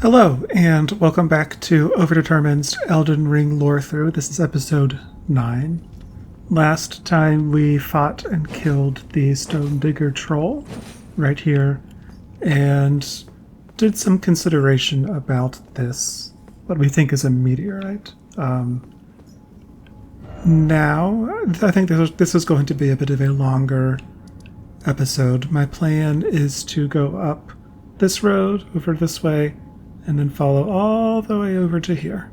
Hello, and welcome back to Overdetermined's Elden Ring lore through. This is episode 9. Last time we fought and killed the Stone Digger troll right here, and did some consideration about this, what we think is a meteorite. Now, I think this is going to be a bit of a longer episode. My plan is to go up this road, over this way, and then follow all the way over to here.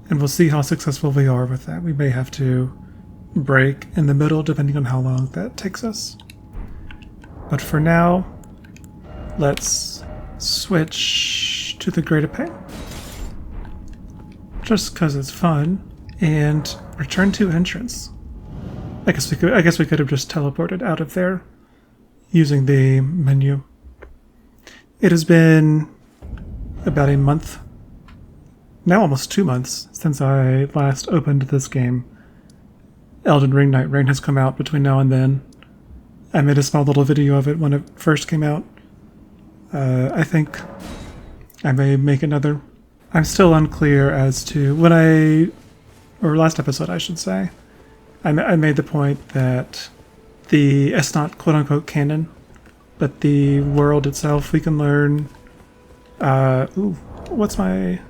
And we'll see how successful we are with that. We may have to break in the middle depending on how long that takes us. But for now, let's switch to the Great Epee. Just because it's fun. And return to entrance. I guess we could have just teleported out of there using the menu. It has been about a month, now almost 2 months, since I last opened this game. Elden Ring Night Rain has come out between now and then. I made a small little video of it when it first came out. I think I may make another. I'm still unclear as to or last episode I should say, I made the point that it's not quote-unquote canon, but the world itself we can learn. What's my...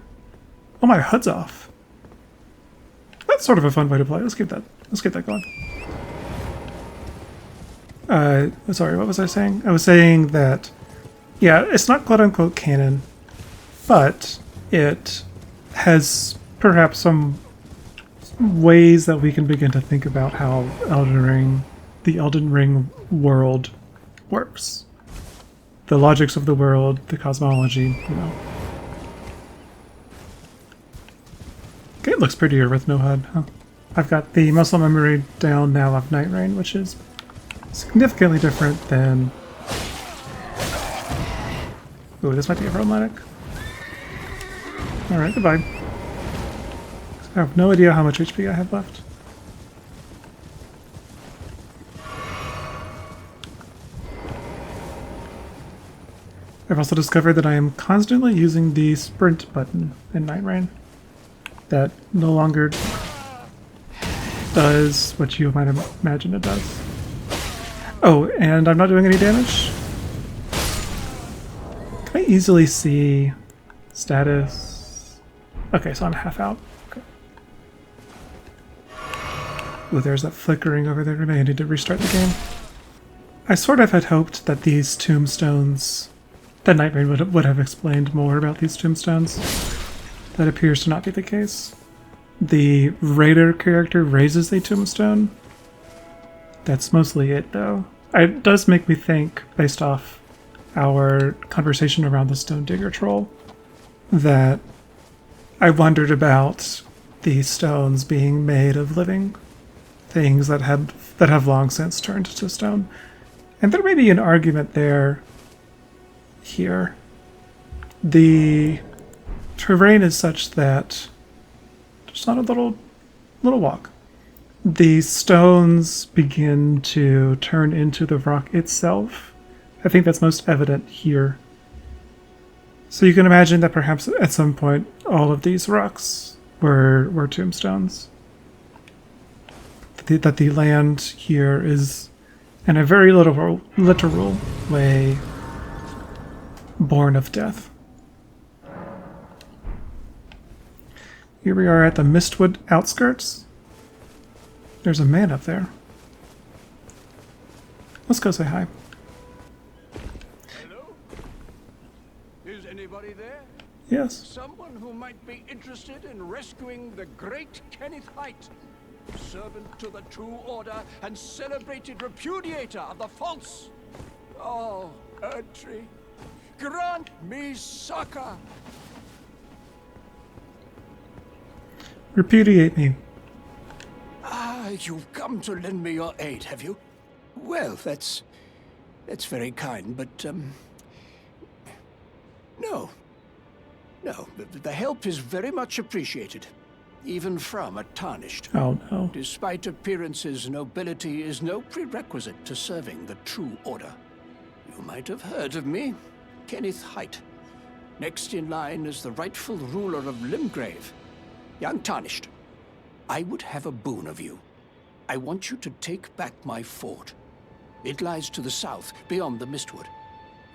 Oh, my HUD's off. That's sort of a fun way to play. Let's get that going. Sorry, what was I saying? I was saying that, yeah, it's not quote-unquote canon, but it has perhaps some ways that we can begin to think about how the Elden Ring world works. The logics of the world, the cosmology, you know. Okay, it looks prettier with no HUD, huh? I've got the muscle memory down now of Night Rain, which is significantly different than... Ooh, this might be problematic. Alright, goodbye. I have no idea how much HP I have left. I've also discovered that I am constantly using the sprint button in Night Rain. That no longer does what you might imagine it does. Oh, and I'm not doing any damage? Can I easily see status? Okay, so I'm half out. Okay. Ooh, there's that flickering over there. Maybe I need to restart the game. I sort of had hoped that these tombstones... that Night Rain would have explained more about these tombstones. That appears to not be the case. The Raider character raises a tombstone. That's mostly it, though. It does make me think, based off our conversation around the Stone Digger troll, that I wondered about these stones being made of living things that have long since turned to stone. And there may be an argument there. Here, the terrain is such that just on a little walk, the stones begin to turn into the rock itself. I think that's most evident here. So you can imagine that perhaps at some point all of these rocks were tombstones. That the land here is, in a very literal way, born of death. Here we are at the Mistwood outskirts. There's a man up there. Let's go say hi. Hello? Is anybody there? Yes. Someone who might be interested in rescuing the great Kenneth Haight, servant to the true order and celebrated repudiator of the false. Oh, Erdtree, grant me succor. Repudiate me. Ah, you've come to lend me your aid, have you? Well, that's very kind, but no, the help is very much appreciated, even from a tarnished. Oh no. Despite appearances, nobility is no prerequisite to serving the true order. You might have heard of me, Kenneth Haight. Next in line is the rightful ruler of Limgrave, young Tarnished. I would have a boon of you. I want you to take back my fort. It lies to the south, beyond the Mistwood.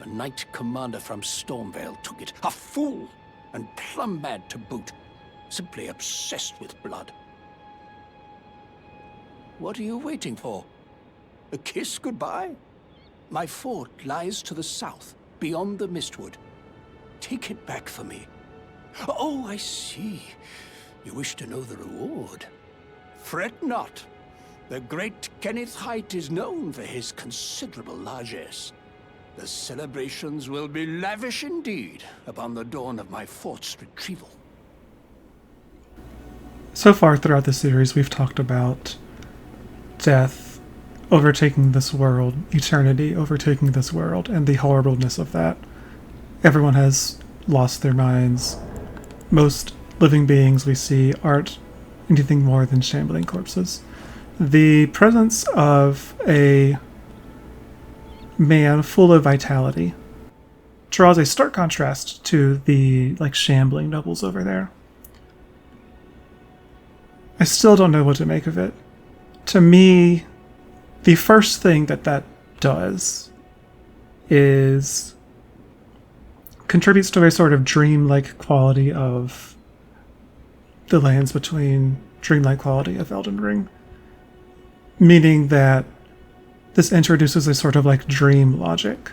A knight commander from Stormvale took it. A fool! And plumb mad to boot. Simply obsessed with blood. What are you waiting for? A kiss goodbye? My fort lies to the south, beyond the Mistwood. Take it back for me. Oh, I see. You wish to know the reward. Fret not. The great Kenneth Haight is known for his considerable largesse. The celebrations will be lavish indeed upon the dawn of my fort's retrieval. So far throughout the series, we've talked about death overtaking this world, eternity overtaking this world, and the horribleness of that. Everyone has lost their minds. Most living beings we see aren't anything more than shambling corpses. The presence of a man full of vitality draws a stark contrast to the shambling nobles over there. I still don't know what to make of it. To me, the first thing that does is contributes to a sort of dreamlike quality of the lands between, dreamlike quality of Elden Ring. Meaning that this introduces a sort of dream logic,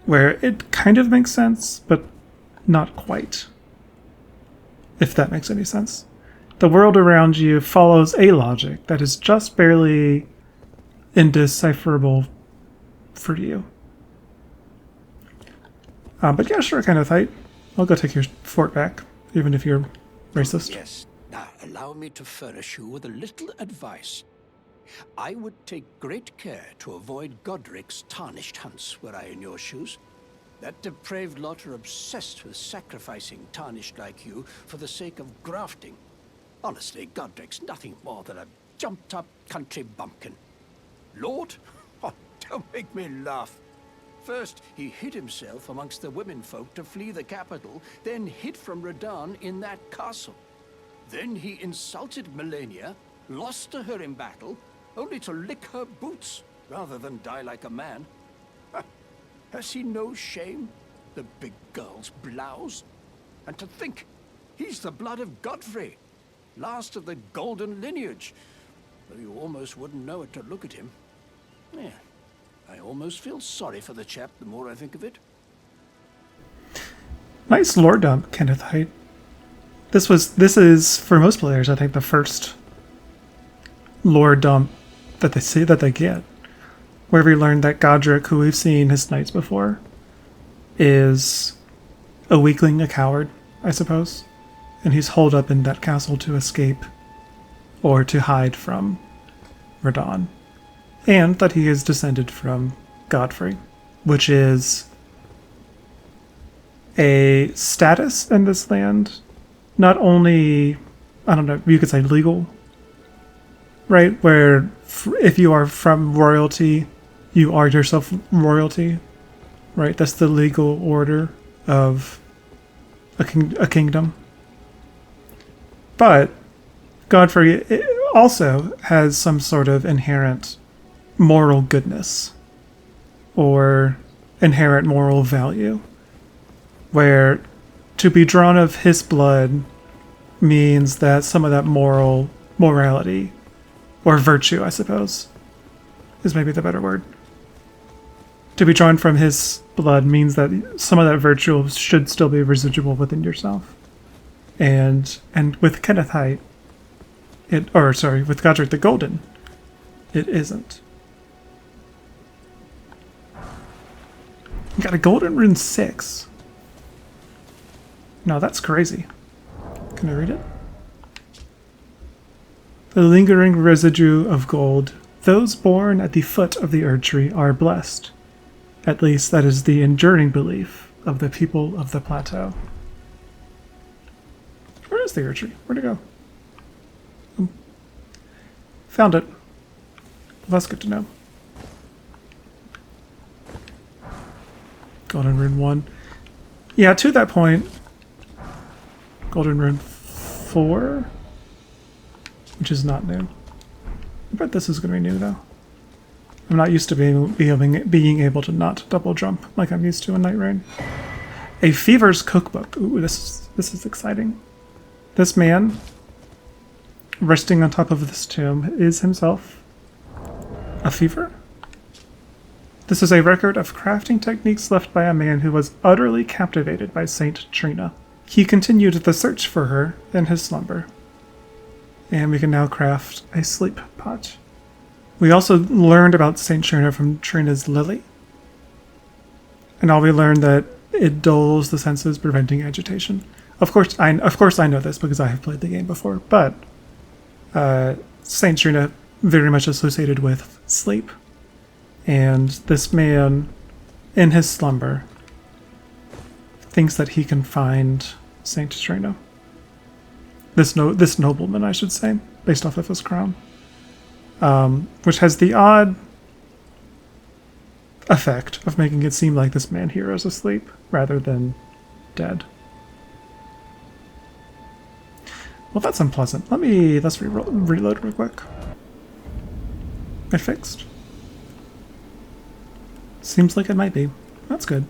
where it kind of makes sense, but not quite. If that makes any sense. The world around you follows a logic that is just barely indecipherable for you. But yeah, sure, Kenneth Haight. I'll go take your fort back, even if you're racist. Yes. Now, allow me to furnish you with a little advice. I would take great care to avoid Godric's tarnished hunts were I in your shoes. That depraved lot are obsessed with sacrificing tarnished like you for the sake of grafting. Honestly, Godric's nothing more than a jumped-up country bumpkin. Lord? Oh, don't make me laugh. First, he hid himself amongst the womenfolk to flee the capital, then hid from Radahn in that castle. Then he insulted Melania, lost to her in battle, only to lick her boots rather than die like a man. Has he no shame, the big girl's blouse? And to think, he's the blood of Godfrey, last of the golden lineage, though you almost wouldn't know it to look at him. Yeah, I almost feel sorry for the chap the more I think of it. Nice lore dump, Kenneth Haight. This is, for most players, I think, the first lore dump that they get. Where we learn that Godric, who we've seen his knights before, is a weakling, a coward, I suppose. And he's holed up in that castle to escape or to hide from Radahn. And that he is descended from Godfrey, which is a status in this land. Not only, I don't know, you could say legal, right? Where if you are from royalty, you are yourself royalty, right? That's the legal order of a kingdom. But Godfrey also has some sort of inherent moral goodness or inherent moral value, where to be drawn of his blood means that some of that morality, or virtue, I suppose, is maybe the better word. To be drawn from his blood means that some of that virtue should still be residual within yourself. And with Kenneth Haight, with Godric the Golden, it isn't. You got a Golden Rune 6. No, that's crazy. Can I read it? The lingering residue of gold. Those born at the foot of the Erd Tree are blessed. At least that is the enduring belief of the people of the plateau. Where is the Erd Tree? Where'd it go? Found it. Well, that's good to know. Golden Rune 1. Yeah, to that point, Golden Rune 4, which is not new. But this is going to be new, though. I'm not used to being able to not double jump like I'm used to in Night Rain. A Fever's Cookbook. Ooh, this is exciting. This man, resting on top of this tomb, is himself a fever. This is a record of crafting techniques left by a man who was utterly captivated by Saint Trina. He continued the search for her in his slumber. And we can now craft a sleep pot. We also learned about Saint Trina from Trina's lily. And all we learned that it dulls the senses, preventing agitation. Of course I know this because I have played the game before, but Saint Trina very much associated with sleep. And this man, in his slumber, thinks that he can find Saint Trina. This nobleman, I should say, based off of his crown. Which has the odd effect of making it seem like this man here is asleep rather than dead. Well, that's unpleasant. Let's reload real quick. It fixed. Seems like it might be. That's good.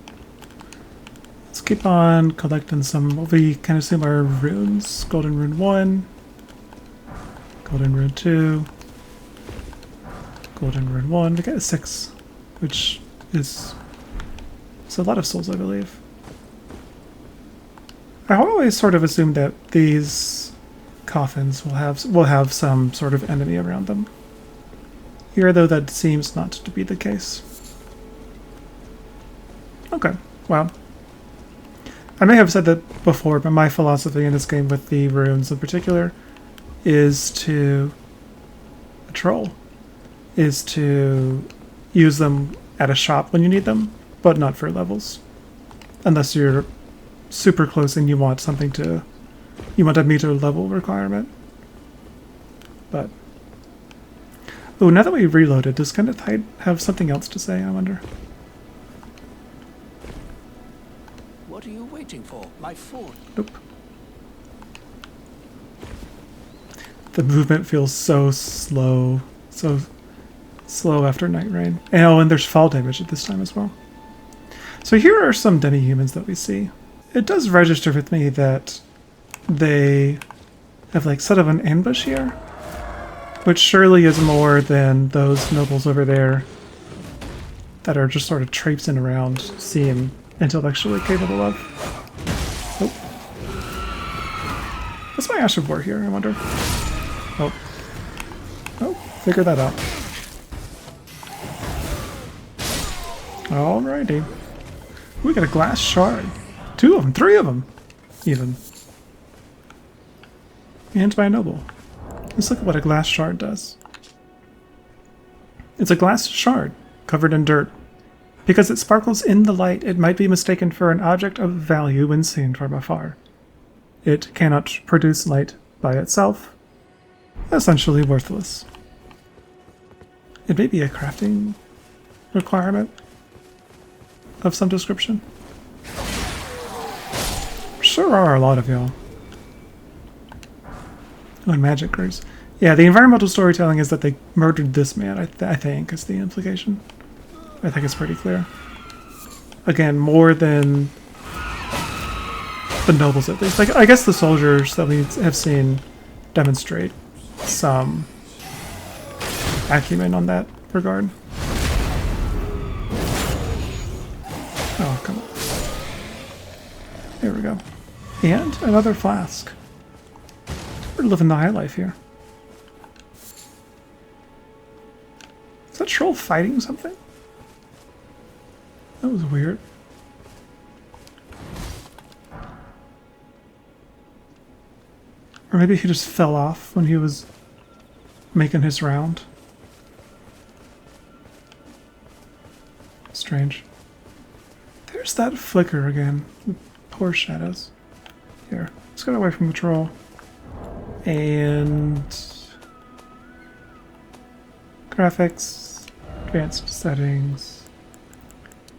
Let's keep on collecting some what we can assume are runes. Golden Rune 1. Golden Rune 2. Golden Rune 1. We got a 6, which is a lot of souls, I believe. I always sort of assumed that these coffins will have some sort of enemy around them. Here, though, that seems not to be the case. Okay, well. I may have said that before, but my philosophy in this game with the runes in particular is to use them at a shop when you need them, but not for levels. Unless you're super close and you want a meter level requirement. But oh, now that we reloaded, does Kenneth Haight have something else to say, I wonder? What are you waiting for? My food. Nope. The movement feels so slow. So slow after Night Rain. Oh, and there's fall damage at this time as well. So here are some demi-humans that we see. It does register with me that they have like set up an ambush here, which surely is more than those nobles over there that are just sort of traipsing around seem intellectually capable of. Oh. What's my Ash of War here, I wonder? Oh. Oh, figure that out. Alrighty. We got a glass shard. 2 of them, 3 of them, even. And by a noble. Let's look at what a glass shard does. It's a glass shard, covered in dirt. Because it sparkles in the light, it might be mistaken for an object of value when seen from afar. It cannot produce light by itself. Essentially worthless. It may be a crafting requirement of some description. Sure are a lot of y'all. Oh, and magic crews. Yeah, the environmental storytelling is that they murdered this man, I think, is the implication. I think it's pretty clear. Again, more than the nobles at least. Like, I guess the soldiers that we have seen demonstrate some acumen on that regard. Oh, come on. There we go. And another flask. We're living the high life here. Is that troll fighting something? That was weird. Or maybe he just fell off when he was making his round. Strange. There's that flicker again. Poor shadows. Here, let's get away from the troll. And graphics, advanced settings.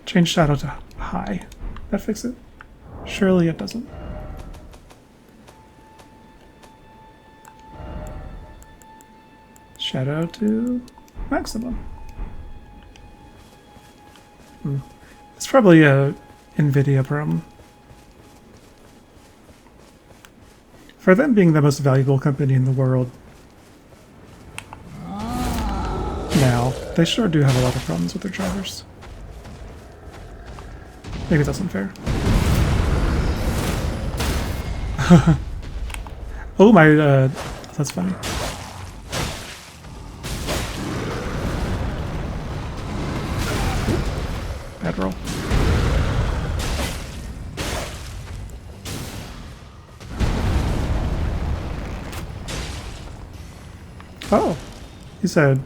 Change shadow to high. That fix it? Surely it doesn't. Shadow to maximum. It's probably a NVIDIA problem. For them being the most valuable company in the world now, they sure do have a lot of problems with their drivers. Maybe that's unfair. Oh my, that's funny. Bad roll. Oh, he said,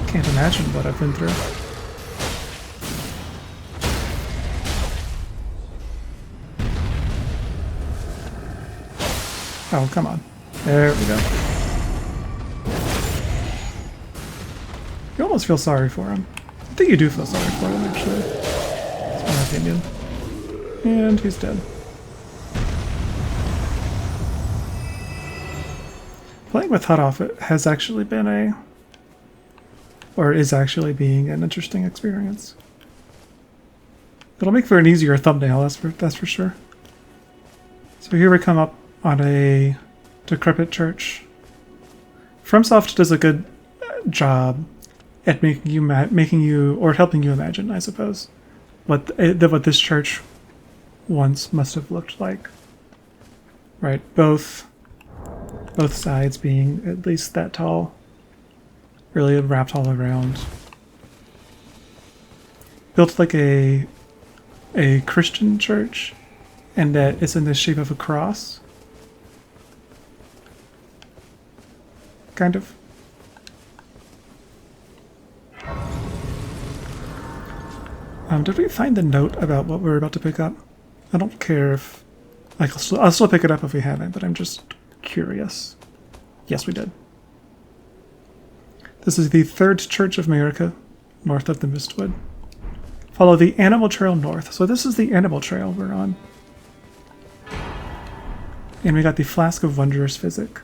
can't imagine what I've been through. Oh, come on. There we go. You almost feel sorry for him. I think you do feel sorry for him, actually. That's my opinion. And he's dead. Playing with HUD off has actually been or is actually being an interesting experience. It'll make for an easier thumbnail, that's for sure. So here we come up on a decrepit church. FromSoft does a good job at making you or helping you imagine, I suppose, what this church once must have looked like. Right, both sides being at least that tall, really wrapped all around. Built like a Christian church, and that it's in the shape of a cross. Kind of. Did we find the note about what we're about to pick up? I don't care if... I'll still pick it up if we haven't, but I'm just curious. Yes, we did. This is the third church of America, north of the Mistwood. Follow the animal trail north. So this is the animal trail we're on. And we got the flask of wondrous physic.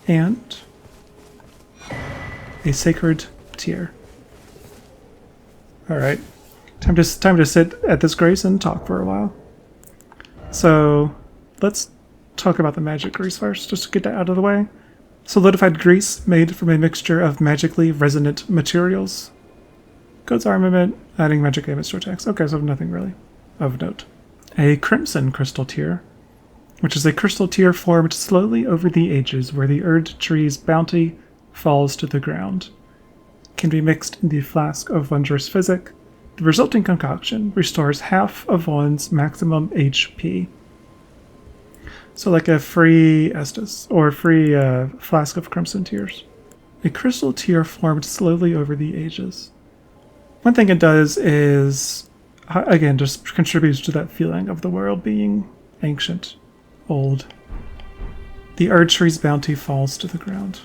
And a sacred tear. Alright. Time to sit at this grace and talk for a while. So let's talk about the magic grease first, just to get that out of the way. Solidified grease made from a mixture of magically resonant materials. Codes armament, adding magic damage to attacks. Okay, so nothing really of note. A crimson crystal tear, which is a crystal tear formed slowly over the ages where the Erd tree's bounty falls to the ground. Can be mixed in the flask of wondrous physic. The resulting concoction restores half of one's maximum HP. So like a free Estus, or a free flask of crimson tears. A crystal tear formed slowly over the ages. One thing it does is, again, just contributes to that feeling of the world being ancient, old. The Erd tree's bounty falls to the ground.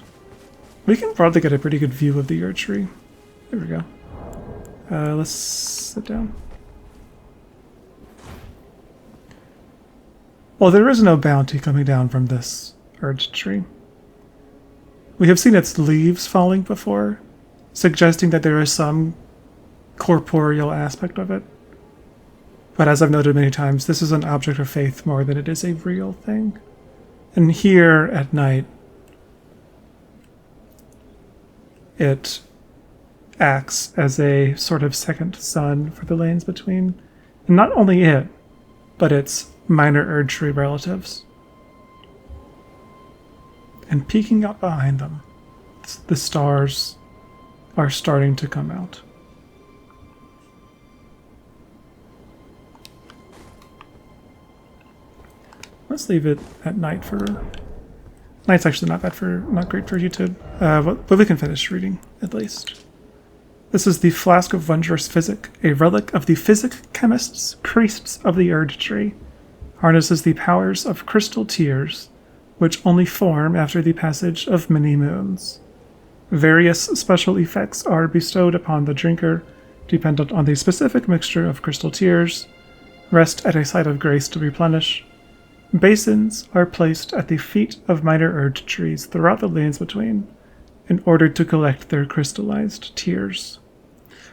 We can probably get a pretty good view of the Erd tree. There we go. Let's sit down. Well, there is no bounty coming down from this Erd tree. We have seen its leaves falling before, suggesting that there is some corporeal aspect of it. But as I've noted many times, this is an object of faith more than it is a real thing. And here at night, it acts as a sort of second sun for the lanes between. And not only it, but its minor Erd tree relatives. And peeking up behind them, the stars are starting to come out. Let's leave it at night for... Night's actually not great for YouTube, but we can finish reading, at least. This is the Flask of Wondrous Physic, a relic of the physic chemists, priests of the Erd Tree. Harnesses the powers of crystal tears, which only form after the passage of many moons. Various special effects are bestowed upon the drinker dependent on the specific mixture of crystal tears, rest at a site of grace to replenish. Basins are placed at the feet of minor erd trees throughout the lands between in order to collect their crystallized tears.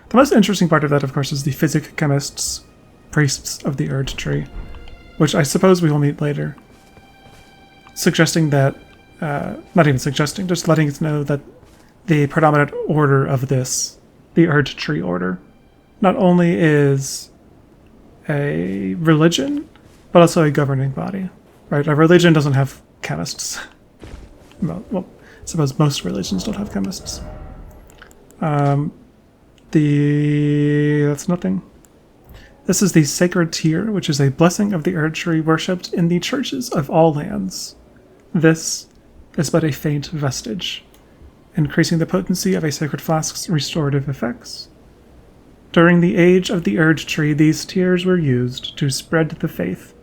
The most interesting part of that, of course, is the physic chemists, priests of the erd tree, which I suppose we will meet later, suggesting that, not even suggesting, just letting us know that the predominant order of this, the erd tree order, not only is a religion, but also a governing body, right? A religion doesn't have chemists. Well, I suppose most religions don't have chemists. That's nothing. This is the sacred tear, which is a blessing of the erd tree worshipped in the churches of all lands. This is but a faint vestige, increasing the potency of a sacred flask's restorative effects. During the age of the erd tree, these tears were used to spread the faith,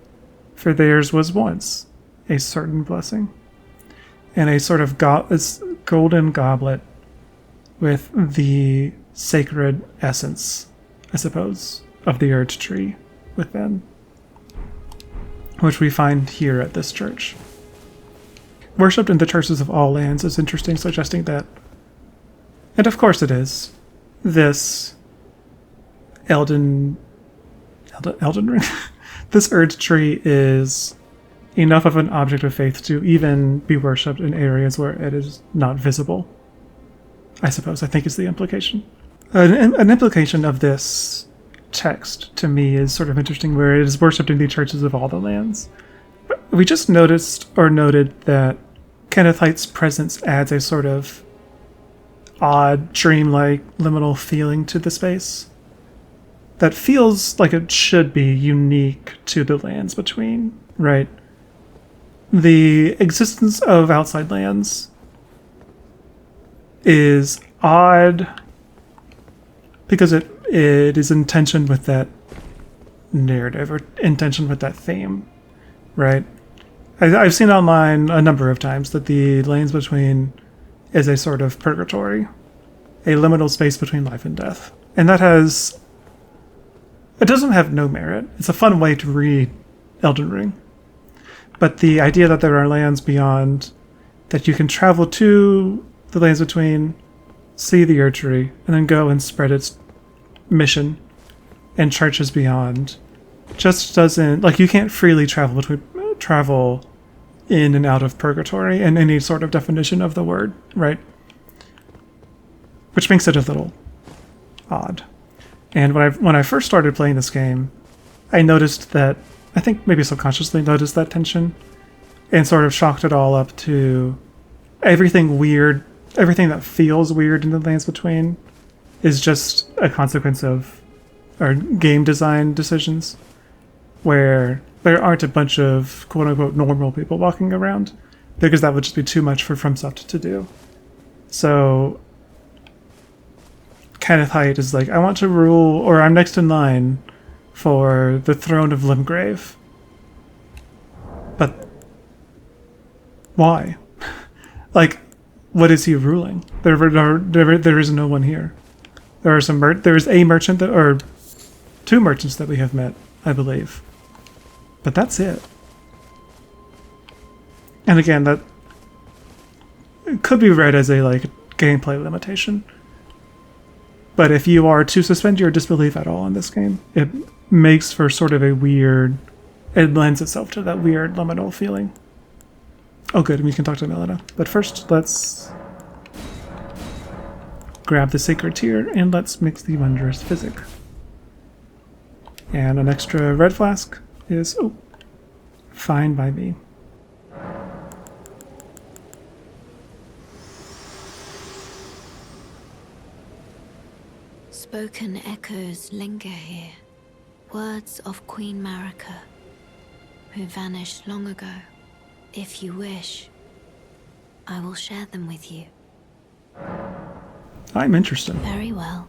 for theirs was once a certain blessing. And a sort of golden goblet with the sacred essence, I suppose, of the erd tree within, which we find here at this church. Worshipped in the churches of all lands is interesting, suggesting that, and of course it is, this Elden Ring, this erd tree is enough of an object of faith to even be worshipped in areas where it is not visible, I suppose, I think is the implication. An implication of this text to me is sort of interesting, where it is worshipped in the churches of all the lands. We just noticed or noted that Kenneth Haight's presence adds a sort of odd, dreamlike, liminal feeling to the space that feels like it should be unique to the lands between, right? The existence of outside lands is odd because it is in tension with that narrative or in tension with that theme, right? I've seen online a number of times that the lanes between is a sort of purgatory, a liminal space between life and death. And that it doesn't have no merit. It's a fun way to read Elden Ring. But the idea that there are lands beyond, that you can travel to the lands between, see the erd tree, and then go and spread its mission and churches beyond, just doesn't, like, you can't freely travel in and out of purgatory in any sort of definition of the word, right? Which makes it a little odd. And when I first started playing this game, I noticed that, I think maybe subconsciously noticed that tension, and sort of chalked it all up to everything weird, everything that feels weird in the lands between is just a consequence of our game design decisions, where there aren't a bunch of quote-unquote normal people walking around, because that would just be too much for FromSoft to do. So Kenneth Haight is like, I want to rule, or I'm next in line for the throne of Limgrave. But why? Like, what is he ruling? There is no one here. There is a merchant or two merchants that we have met, I believe. But that's it. And again, that could be read as a gameplay limitation. But if you are to suspend your disbelief at all in this game, it makes for sort of a weird, it lends itself to that weird liminal feeling. Oh good, we can talk to Melina. But first, let's grab the sacred tear and let's mix the wondrous physic. And an extra red flask is, fine by me. Spoken echoes linger here, words of Queen Marika, who vanished long ago. If you wish, I will share them with you. I'm interested. Very well.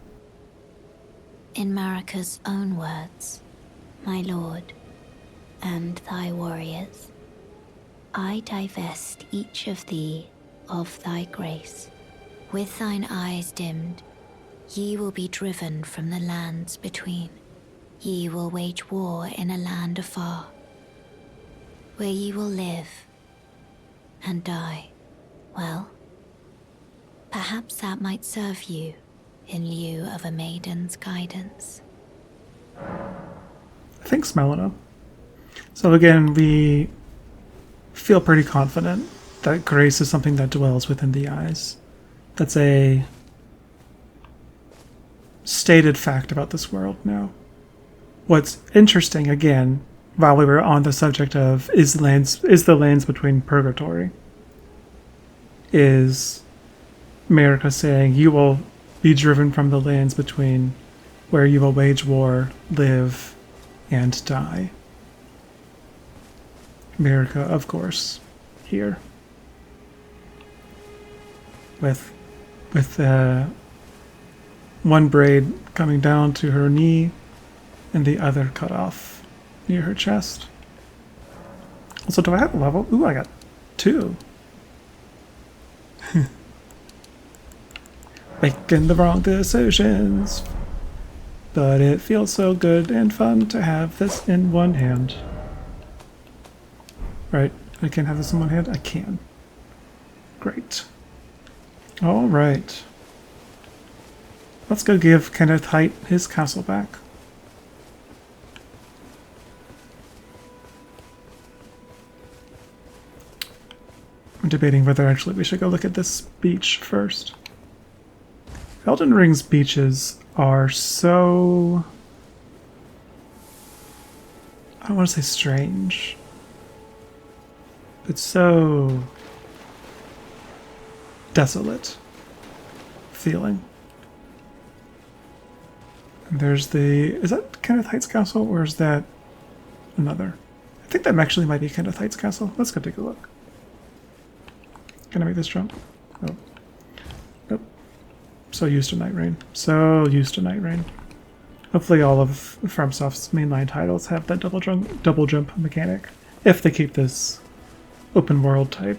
In Marika's own words, my lord, and thy warriors, I divest each of thee of thy grace. With thine eyes dimmed, Ye will be driven from the lands between. Ye will wage war in a land afar, where ye will live and die. Well, perhaps that might serve you in lieu of a maiden's guidance. Thanks, Melina. So again, we feel pretty confident that grace is something that dwells within the eyes. That's a stated fact about this world now. What's interesting, again, while we were on the subject of is the lands between purgatory, is America saying you will be driven from the lands between where you will wage war, live, and die. America, of course, here. With one braid coming down to her knee and the other cut off near her chest. Also, do I have a level? Ooh, I got 2. Making the wrong decisions. But it feels so good and fun to have this in one hand. Right, I can't have this in one hand? I can. Great. Alright. Let's go give Kenneth Haight his castle back. I'm debating whether actually we should go look at this beach first. Elden Ring's beaches are so... I don't want to say strange. It's so... desolate feeling. And there's the... Is that Kenneth Haight's castle, or is that another? I think that actually might be Kenneth Haight's castle. Let's go take a look. Can I make this jump? Oh. Nope. So used to Night Rain. So used to Night Rain. Hopefully all of FromSoft's mainline titles have that double jump mechanic, if they keep this open world type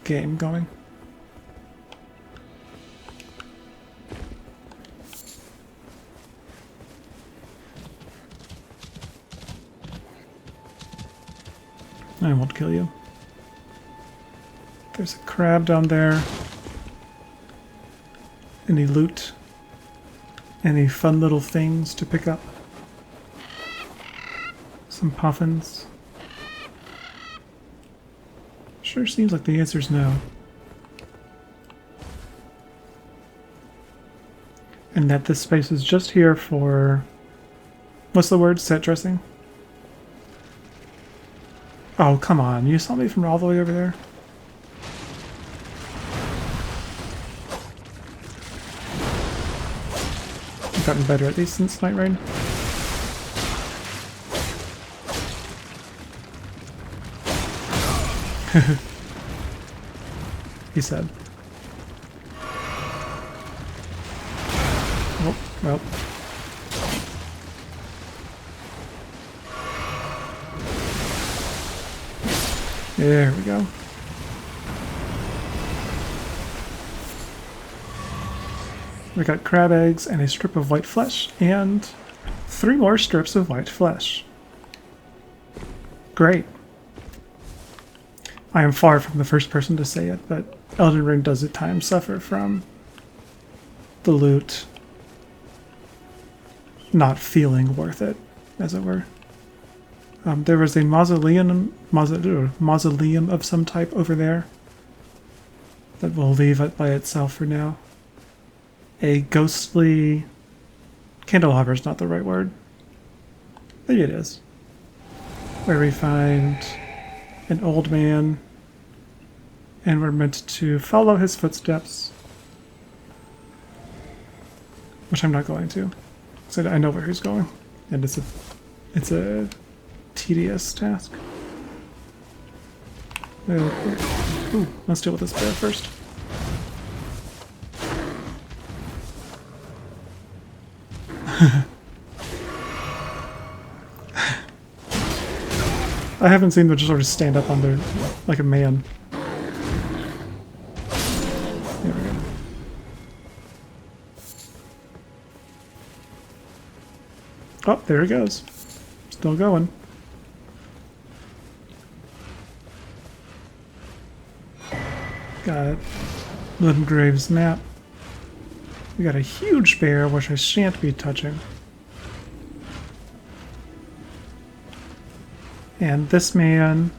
game going. I won't kill you. There's a crab down there. Any loot? Any fun little things to pick up? Some puffins? Sure seems like the answer's no. And that this space is just here for... What's the word? Set dressing? Oh, come on. You saw me from all the way over there? I've gotten better at these since Night Rain. He said. Oh, well. There we go. We got crab eggs and a strip of white flesh, and 3 more strips of white flesh. Great. I am far from the first person to say it, but Elden Ring does at times suffer from the loot not feeling worth it, as it were. There was a mausoleum of some type over there that we'll leave it by itself for now. A ghostly... Candelabra is not the right word. Maybe it is. Where we find an old man and we're meant to follow his footsteps. Which I'm not going to. So I know where he's going. And it's a tedious task. Ooh, let's deal with this bear first. I haven't seen them just sort of stand up on their like a man. Oh, there he goes. Still going. Got Limgrave's map. We got a huge bear, which I shan't be touching. And this man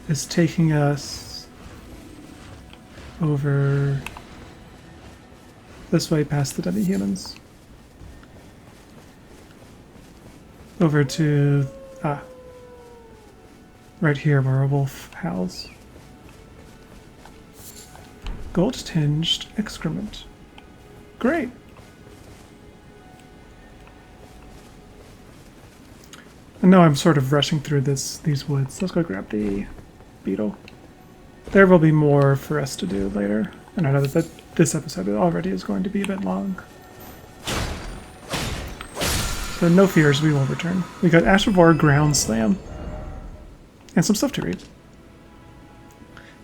is taking us over this way past the demi-humans. Over to, right here where a wolf howls. Gold-tinged excrement. Great. I know I'm sort of rushing through these woods. Let's go grab the beetle. There will be more for us to do later. And I know that this episode already is going to be a bit long. So no fears, we will return. We got Ash of War Ground Slam. And some stuff to read.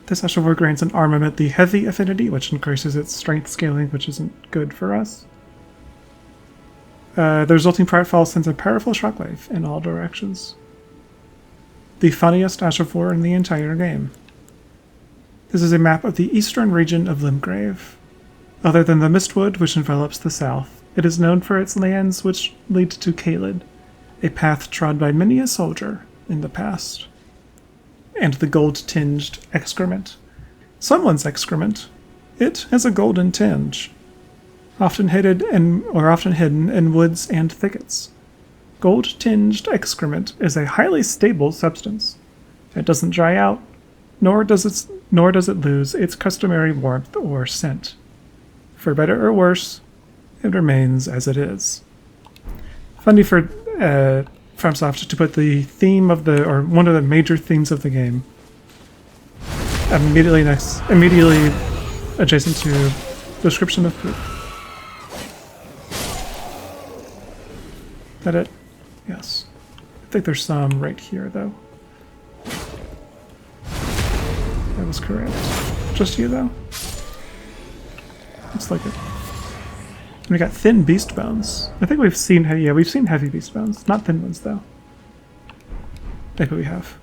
This Ash of War grants an armament the Heavy Affinity, which increases its strength scaling, which isn't good for us. The resulting Pratfall sends a powerful shockwave in all directions. The funniest Ash of War in the entire game. This is a map of the eastern region of Limgrave. Other than the Mistwood, which envelops the south, it is known for its lands which lead to Caelid, a path trod by many a soldier in the past. And the gold-tinged excrement. Someone's excrement. It has a golden tinge. Often hidden in woods and thickets. Gold-tinged excrement is a highly stable substance. It doesn't dry out, nor does it lose its customary warmth or scent. For better or worse, it remains as it is. Funny for FromSoft to put the theme of or one of the major themes of the game immediately adjacent to description of poop. Is that it? Yes. I think there's some right here, though. That was correct. Just you, though? Looks like it. And we got thin beast bones. I think we've seen heavy beast bones. Not thin ones, though. Maybe we have.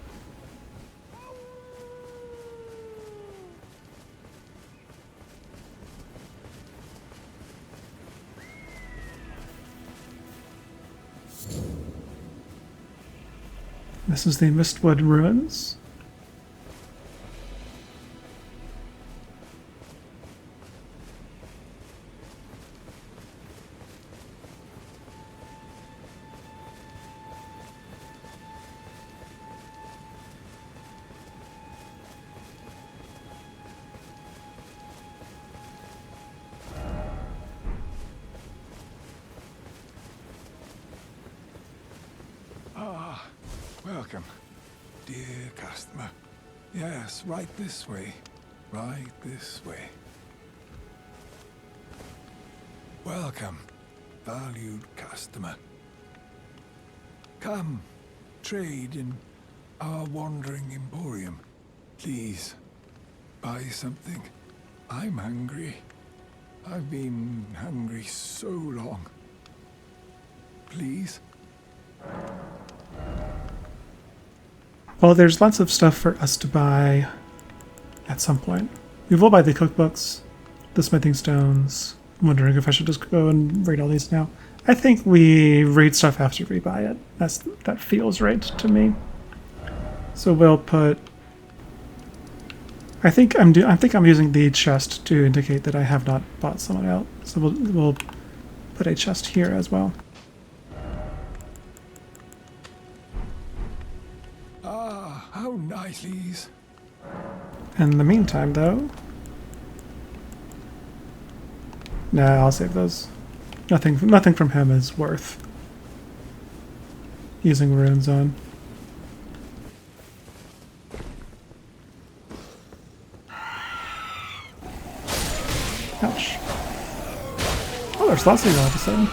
This is the Mistwood ruins. Welcome, dear customer. Yes, right this way. Right this way. Welcome, valued customer. Come, trade in our wandering emporium. Please, buy something. I'm hungry. I've been hungry so long. Please? Well, there's lots of stuff for us to buy at some point. We will buy the cookbooks, the smithing stones. I'm wondering if I should just go and read all these now. I think we read stuff after we buy it. That feels right to me. So we'll put. I think I'm using the chest to indicate that I have not bought someone out. So we'll put a chest here as well. How nice. In the meantime, though... Nah, I'll save those. Nothing from him is worth using runes on. Ouch. Oh, there's lots of you all of a sudden.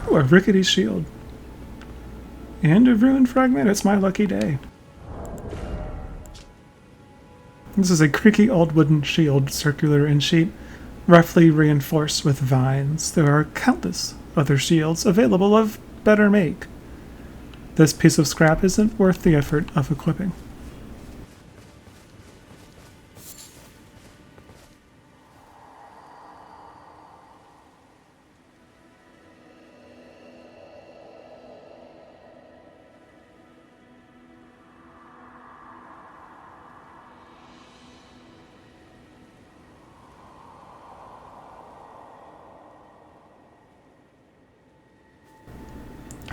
A rickety shield. And a ruined fragment. It's my lucky day. This is a creaky old wooden shield, circular in shape, roughly reinforced with vines. There are countless other shields available of better make. This piece of scrap isn't worth the effort of equipping.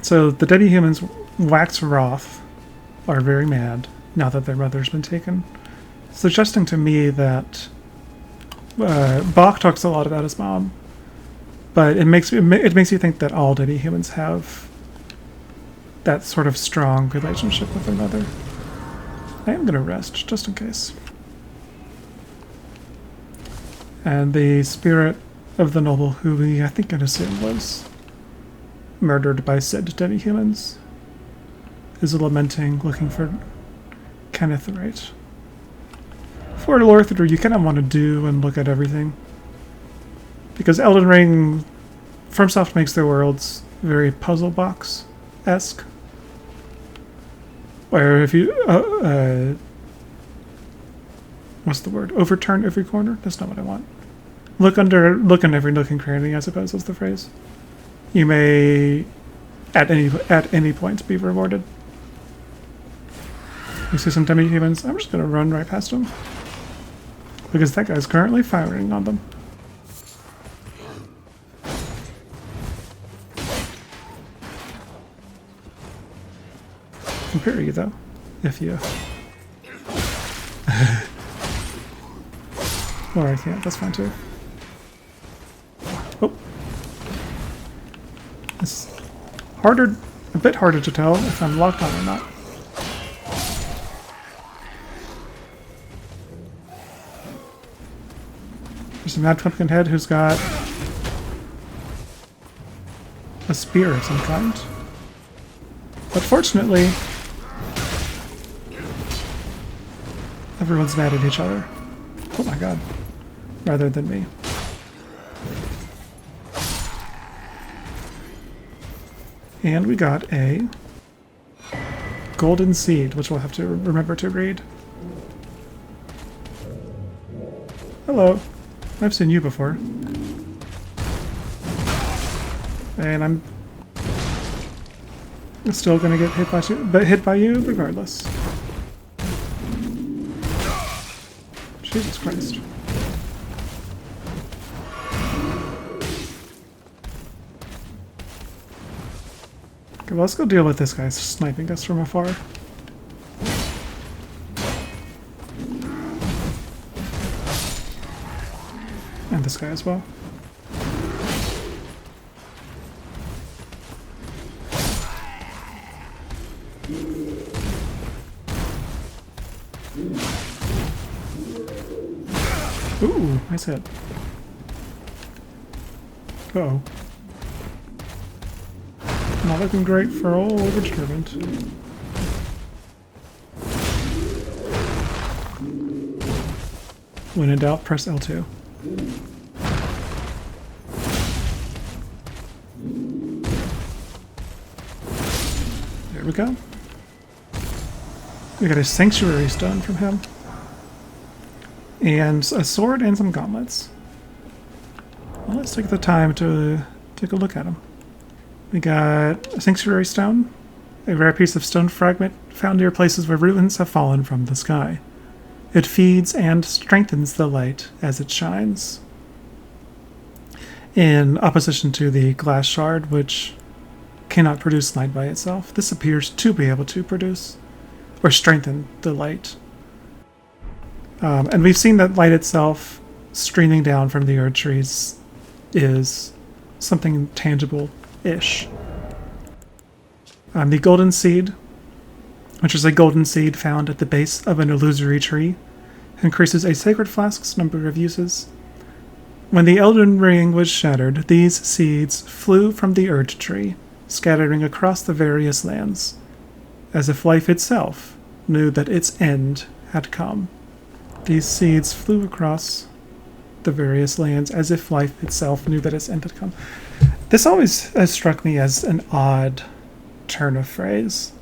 So the dead humans wax wroth, are very mad now that their mother's been taken, suggesting to me that Bach talks a lot about his mom, but it makes you think that all dead humans have that sort of strong relationship with their mother. I am going to rest just in case. And the spirit of the noble who we, I think, can assume was murdered by said demi-humans is lamenting, looking for Kenneth Haight. For lore through, you kind of want to do and look at everything, because Elden Ring, FromSoft makes their worlds very puzzle box-esque, where if you what's the word? Overturn every corner? That's not what I want. Look in every nook and cranny, I suppose is the phrase. You may, at any point, be rewarded. You see some demi-humans? I'm just going to run right past them, because that guy's currently firing on them. I can parry you, though, if you... Or I can't, that's fine, too. Oh. It's a bit harder to tell if I'm locked on or not. There's a mad pumpkin head who's got a spear of some kind. But fortunately, everyone's mad at each other. Oh my god. Rather than me. And we got a golden seed, which we'll have to remember to read. Hello. I've seen you before. And I'm still gonna get hit by you regardless. Jesus Christ. Okay, well, let's go deal with this guy sniping us from afar. And this guy as well. Ooh, nice hit. Uh-oh. Not looking great for old Overdetermined. When in doubt, press L2. There we go. We got a Sanctuary Stone from him. And a sword and some gauntlets. Well, let's take the time to take a look at them. We got a Sanctuary Stone, a rare piece of stone fragment found near places where ruins have fallen from the sky. It feeds and strengthens the light as it shines. In opposition to the glass shard, which cannot produce light by itself, this appears to be able to produce or strengthen the light. And we've seen that light itself streaming down from the Erd trees is something tangible-ish. The golden seed, which is a golden seed found at the base of an illusory tree, increases a sacred flask's number of uses. When the Elden Ring was shattered, these seeds flew from the Erd tree, scattering across the various lands, as if life itself knew that its end had come. These seeds flew across the various lands as if life itself knew that its end had come. This always has struck me as an odd turn of phrase,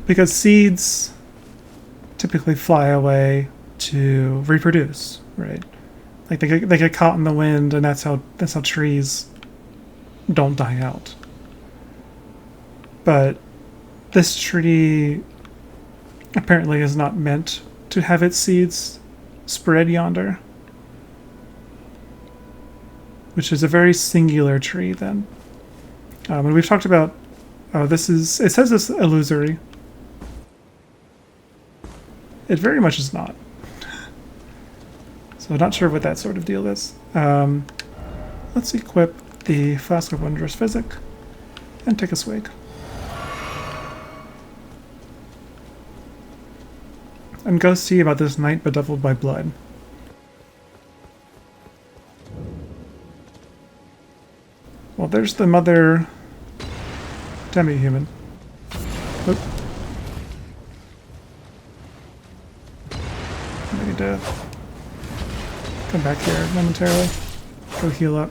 because seeds typically fly away to reproduce, right? Like they get caught in the wind, and that's how trees don't die out. But this tree apparently is not meant to have its seeds spread yonder, which is a very singular tree then. And we've talked about, it says it's illusory. It very much is not. So I'm not sure what that sort of deal is. Let's equip the Flask of Wondrous Physic and take a swig. And go see about this night bedeviled by blood. Well, there's the mother demi-human. Oop. I need to come back here momentarily. Go heal up.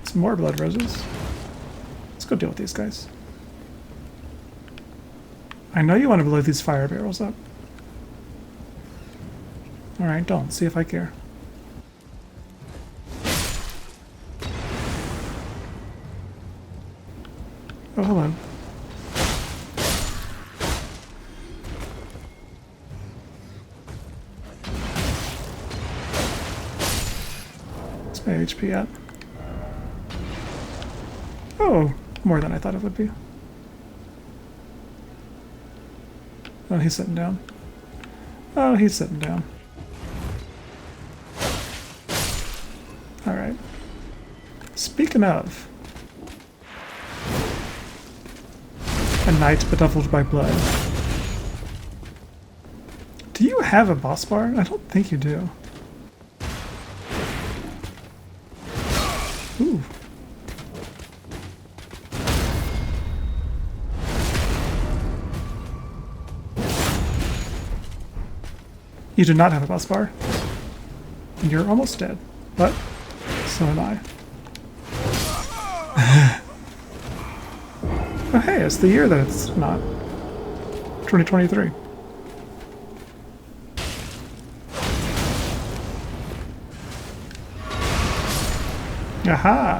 Some more blood roses. Let's go deal with these guys. I know you want to blow these fire barrels up. Alright, don't. See if I care. Oh, hello. What's my HP at? Oh, more than I thought it would be. Oh, he's sitting down. Oh, he's sitting down. Alright. Speaking of a night bedeviled by blood, do you have a boss bar? I don't think you do. Ooh. You do not have a boss bar. And you're almost dead. But so am I. Oh hey, it's the year that it's not. 2023. Aha!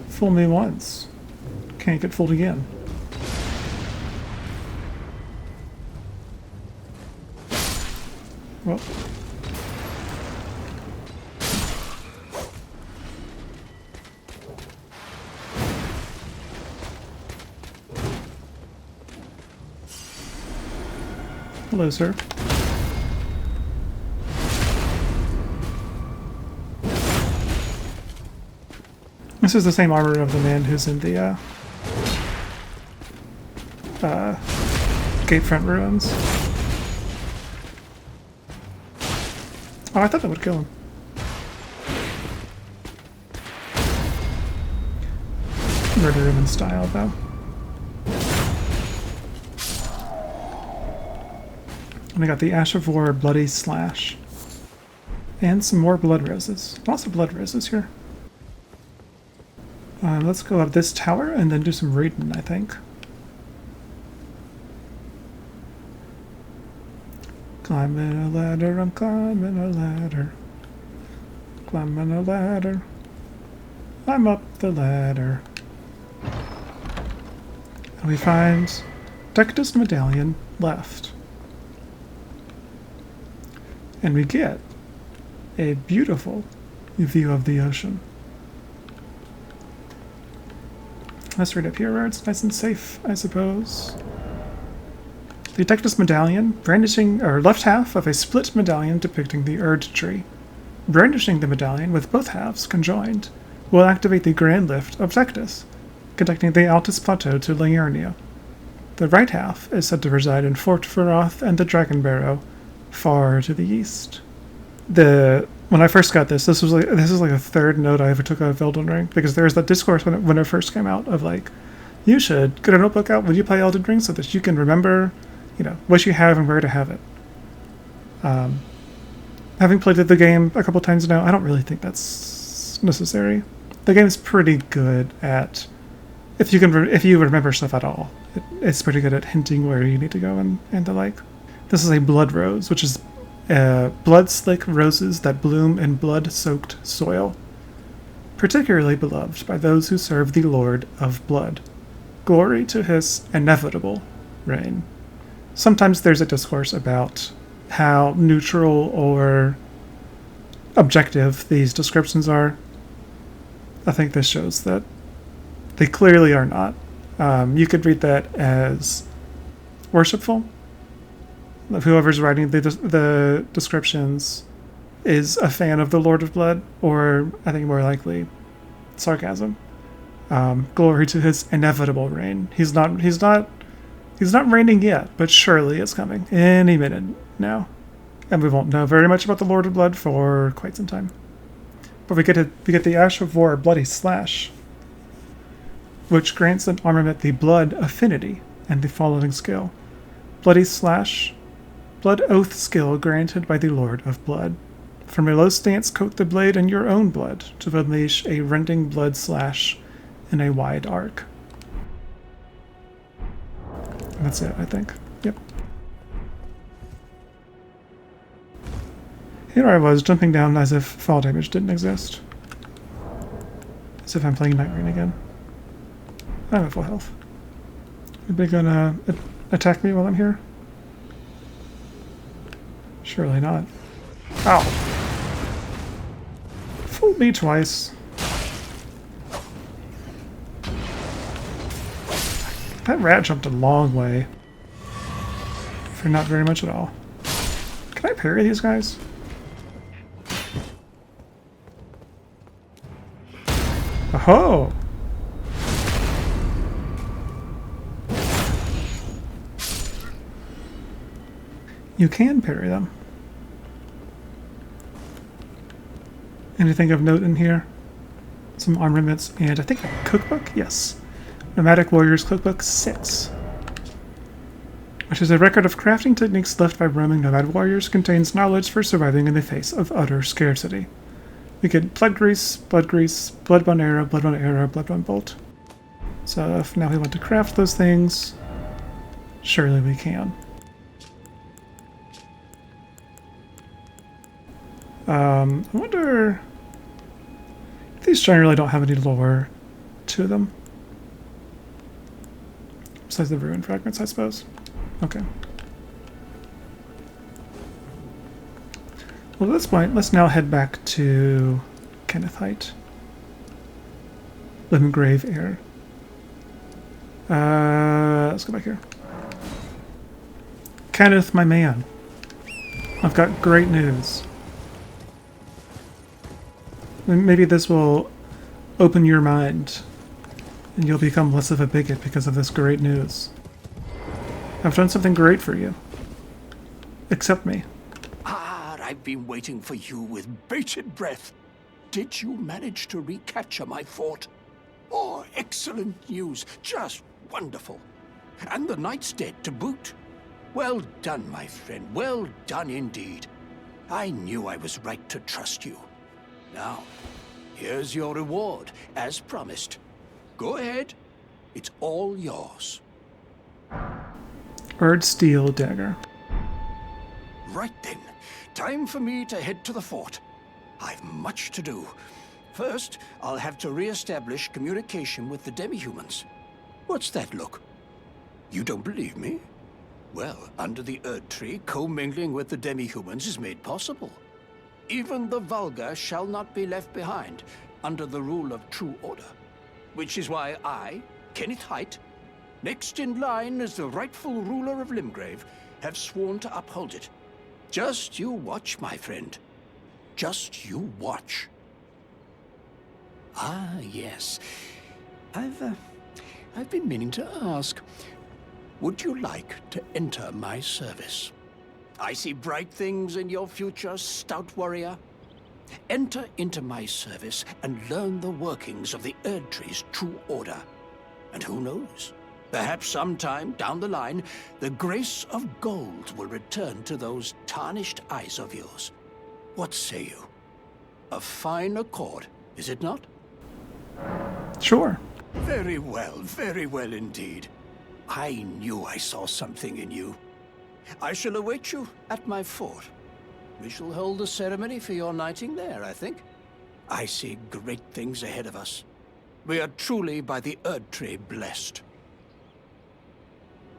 Fool me once. Can't get fooled again. Well. Hello, sir. This is the same armor of the man who's in the Gatefront ruins. Oh, I thought that would kill him. Murder him in style, though. And I got the Ash of War Bloody Slash. And some more blood roses. Lots of blood roses here. Let's go up this tower and then do some reading, I think. Climbing a ladder, I'm climbing a ladder. Climbing a ladder. I'm up the ladder. And we find Dectus Medallion left. And we get a beautiful view of the ocean. Let's read up here where it's nice and safe, I suppose. The Dectus Medallion, brandishing, or left half of a split medallion depicting the Erd tree. Brandishing the medallion with both halves conjoined will activate the Grand Lift of Dectus, connecting the Altus Plateau to Liurnia. The right half is said to reside in Fort Feroth and the Dragon Barrow, far to the east. When I first got this is like a third note I ever took out of Elden Ring, because there was that discourse when it first came out of like, You should get a notebook out when you play Elden Ring so that you can remember, what you have and where to have it. Having played the game a couple times now, I don't really think that's necessary. The game's pretty good at, if you remember stuff at all, it's pretty good at hinting where you need to go and the like. This is a blood rose, which is blood-slick roses that bloom in blood-soaked soil, particularly beloved by those who serve the Lord of Blood. Glory to his inevitable reign. Sometimes there's a discourse about how neutral or objective these descriptions are. I think this shows that they clearly are not. You could read that as worshipful. Whoever's writing the descriptions is a fan of the Lord of Blood, or I think more likely sarcasm. Glory to his inevitable reign. He's not reigning yet, but surely it's coming any minute now. And we won't know very much about the Lord of Blood for quite some time. But we get the Ash of War Bloody Slash, which grants an armament the Blood Affinity and the following skill. Bloody Slash, Blood Oath skill granted by the Lord of Blood. From a low stance, coat the blade in your own blood to unleash a rending blood slash in a wide arc. And that's it, I think. Yep. Here I was, jumping down as if fall damage didn't exist. As if I'm playing Night Rain again. I'm at full health. Are they gonna attack me while I'm here? Surely not. Ow! Fooled me twice. That rat jumped a long way. For not very much at all. Can I parry these guys? Oh! You can parry them. Anything of note in here? Some armaments and I think a cookbook? Yes. Nomadic Warriors Cookbook 6. Which is a record of crafting techniques left by roaming nomad warriors, contains knowledge for surviving in the face of utter scarcity. We get blood bone arrow, blood bone bolt. So if now we want to craft those things, surely we can. I wonder if these generally don't have any lore to them. Besides the ruin fragments, I suppose. Okay. Well, at this point, let's now head back to Kenneth Haight. Limgrave Air. Let's go back here. Kenneth, my man. I've got great news. Maybe this will open your mind, and you'll become less of a bigot because of this great news. I've done something great for you. Accept me. I've been waiting for you with bated breath. Did you manage to recapture my fort? Oh, excellent news. Just wonderful. And the knight's dead to boot. Well done, my friend. Well done indeed. I knew I was right to trust you. Now, here's your reward, as promised. Go ahead. It's all yours. Erd Steel Dagger. Right then. Time for me to head to the fort. I've much to do. First, I'll have to re-establish communication with the demi-humans. What's that look? You don't believe me? Well, under the Erd Tree, commingling with the demi-humans is made possible. Even the vulgar shall not be left behind, under the rule of true order. Which is why I, Kenneth Haight, next in line as the rightful ruler of Limgrave, have sworn to uphold it. Just you watch, my friend. Just you watch. Ah, yes. I've been meaning to ask. Would you like to enter my service? I see bright things in your future, stout warrior. Enter into my service and learn the workings of the Erd Tree's true order. And who knows? Perhaps sometime down the line, the grace of gold will return to those tarnished eyes of yours. What say you? A fine accord, is it not? Sure. Very well indeed. I knew I saw something in you. I shall await you at my fort. We shall hold the ceremony for your knighting there, I think. I see great things ahead of us. We are truly by the Erdtree blessed.